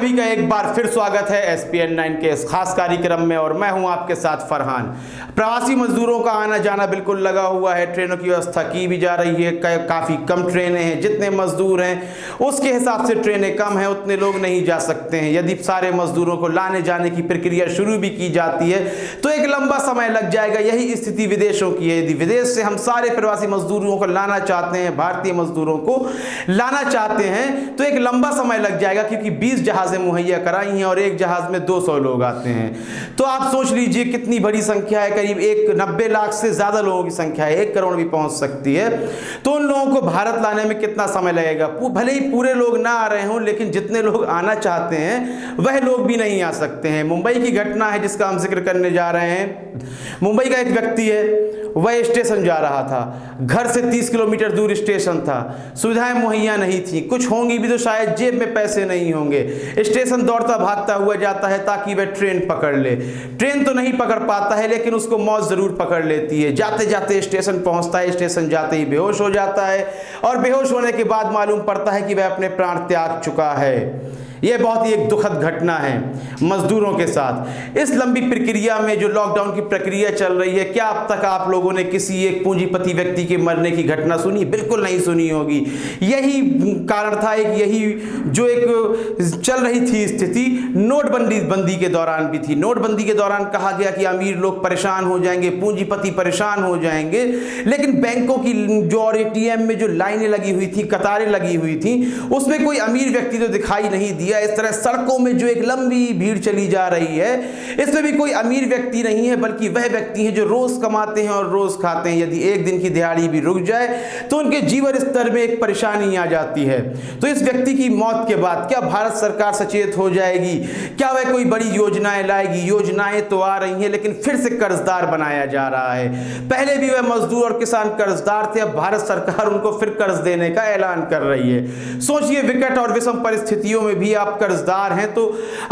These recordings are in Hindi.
सभी का एक बार फिर स्वागत है SPN 9 के इस खास कार्यक्रम में और मैं हूं आपके साथ फरहान। प्रवासी मजदूरों का आना जाना बिल्कुल लगा हुआ है। ट्रेनों की व्यवस्था की भी जा रही है। काफ़ी कम ट्रेनें हैं। जितने मजदूर हैं उसके हिसाब से ट्रेनें कम हैं, उतने लोग नहीं जा सकते हैं। यदि सारे मजदूरों को लाने जाने की प्रक्रिया शुरू भी की जाती है तो एक लंबा समय लग जाएगा। यही स्थिति विदेशों की है। यदि विदेश से हम सारे प्रवासी मजदूरों को लाना चाहते हैं, भारतीय मजदूरों को लाना चाहते हैं तो एक लंबा समय लग जाएगा, क्योंकि 20 जहाजें मुहैया कराई हैं और एक जहाज में 200 लोग आते हैं। तो आप सोच लीजिए कितनी बड़ी संख्या है। करीब 90 लाख से ज़्यादा लोगों की संख्या है, 1 करोड़ भी पहुंच सकती है। तो उन लोगों को भारत लाने में कितना समय लगेगा। भले ही पूरे लोग ना आ रहे हों, लेकिन जितने लोग आना चाहते हैं वह लोग भी नहीं आ सकते हैं। मुंबई की घटना है जिसका हम जिक्र करने जा रहे हैं। मुंबई का एक व्यक्ति है, वह स्टेशन जा रहा था। घर से 30 किलोमीटर दूर स्टेशन था। सुविधाएं मुहैया नहीं थी, कुछ होंगी भी तो शायद जेब में पैसे नहीं होंगे। स्टेशन दौड़ता भागता हुआ जाता है ताकि वह ट्रेन पकड़ ले। ट्रेन तो नहीं पकड़ पाता है, लेकिन उसको मौत जरूर पकड़ लेती है। जाते जाते स्टेशन पहुंचता है, स्टेशन जाते ही बेहोश हो जाता है और बेहोश होने के बाद मालूम पड़ता है कि वह अपने प्राण त्याग चुका है। यह बहुत ही एक दुखद घटना है मजदूरों के साथ। इस लंबी प्रक्रिया में जो लॉकडाउन की प्रक्रिया चल रही है, क्या अब तक आप लोगों ने किसी एक पूंजीपति व्यक्ति के मरने की घटना सुनी? बिल्कुल नहीं सुनी होगी। यही कारण था, यही जो एक चल रही थी स्थिति नोटबंदी के दौरान भी थी। नोटबंदी के दौरान कहा गया कि अमीर लोग परेशान हो जाएंगे, पूंजीपति परेशान हो जाएंगे, लेकिन बैंकों की जो और ATM में जो लाइनें लगी हुई थी, कतारें लगी हुई थी, उसमें कोई अमीर व्यक्ति तो दिखाई नहीं दिया। इस तरह सड़कों में जो एक लंबी भीड़ चली जा रही है, इसमें भी कोई अमीर व्यक्ति नहीं है, बल्कि वह व्यक्ति है जो रोज कमाते हैं और रोज खाते हैं। यदि एक दिन की दिहाड़ी भी रुक जाए तो उनके जीवन स्तर में एक परेशानी आ जाती है। तो इस व्यक्ति की मौत के बाद क्या भारत सरकार सचेत हो जाएगी? क्या वह कोई बड़ी योजनाएं लाएगी? योजनाएं तो आ रही हैं, लेकिन फिर से कर्जदार बनाया जा रहा है। पहले भी वह मजदूर और किसान कर्जदार थे, अब भारत सरकार उनको फिर कर्ज देने का ऐलान कर रही है। सोचिए, विकट और विषम परिस्थितियों में भी आप कर्जदार हैं तो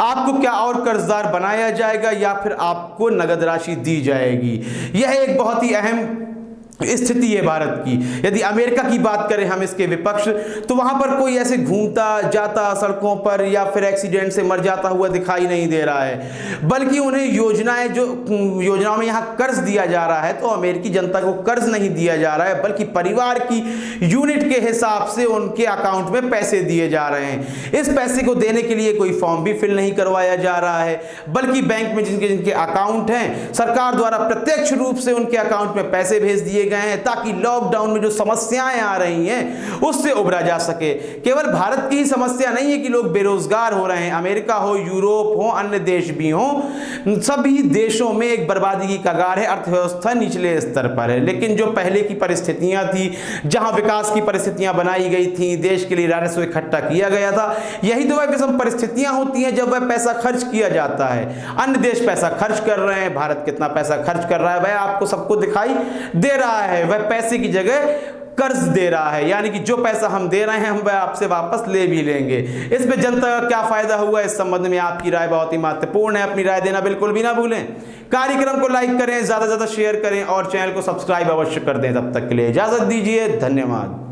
आपको क्या और कर्जदार बनाया जाएगा या फिर आपको नगद राशि दी जाएगी? यह एक बहुत ही अहम स्थिति है भारत की। यदि अमेरिका की बात करें हम, इसके विपक्ष, तो वहां पर कोई ऐसे घूमता जाता सड़कों पर या फिर एक्सीडेंट से मर जाता हुआ दिखाई नहीं दे रहा है, बल्कि उन्हें योजनाओं में यहाँ कर्ज दिया जा रहा है। तो अमेरिकी जनता को कर्ज नहीं दिया जा रहा है, बल्कि परिवार की यूनिट के हिसाब से उनके अकाउंट में पैसे दिए जा रहे हैं। इस पैसे को देने के लिए कोई फॉर्म भी फिल नहीं करवाया जा रहा है, बल्कि बैंक में जिनके अकाउंट हैं, सरकार द्वारा प्रत्यक्ष रूप से उनके अकाउंट में पैसे भेज दिए गए हैं, ताकि लॉकडाउन में जो समस्याएं आ रही हैं उससे उबरा जा सके। केवल भारत की ही समस्या नहीं है कि लोग बेरोजगार हो रहे हैं। अमेरिका हो, यूरोप हो, अन्य देश भी हो, सभी देशों में एक बर्बादी की कगार है। अर्थव्यवस्था निचले स्तर पर है। लेकिन जो पहले की परिस्थितियां थी, जहां विकास की परिस्थितियां बनाई गई थी, देश के लिए राजस्व इकट्ठा किया गया था, यही तो वह विषम परिस्थितियां होती हैं जब वह पैसा खर्च किया जाता है। अन्य देश पैसा खर्च कर रहे हैं, भारत कितना पैसा खर्च कर रहा है वह आपको सबको दिखाई दे रहा है। वह पैसे की जगह कर्ज दे रहा है, यानी कि जो पैसा हम दे रहे हैं हम वह आपसे वापस ले भी लेंगे। इसमें जनता का क्या फायदा हुआ, इस संबंध में आपकी राय बहुत ही महत्वपूर्ण है। अपनी राय देना बिल्कुल भी ना भूलें। कार्यक्रम को लाइक करें, ज्यादा से ज्यादा शेयर करें और चैनल को सब्सक्राइब अवश्य कर दें। तब तक के लिए इजाजत दीजिए। धन्यवाद।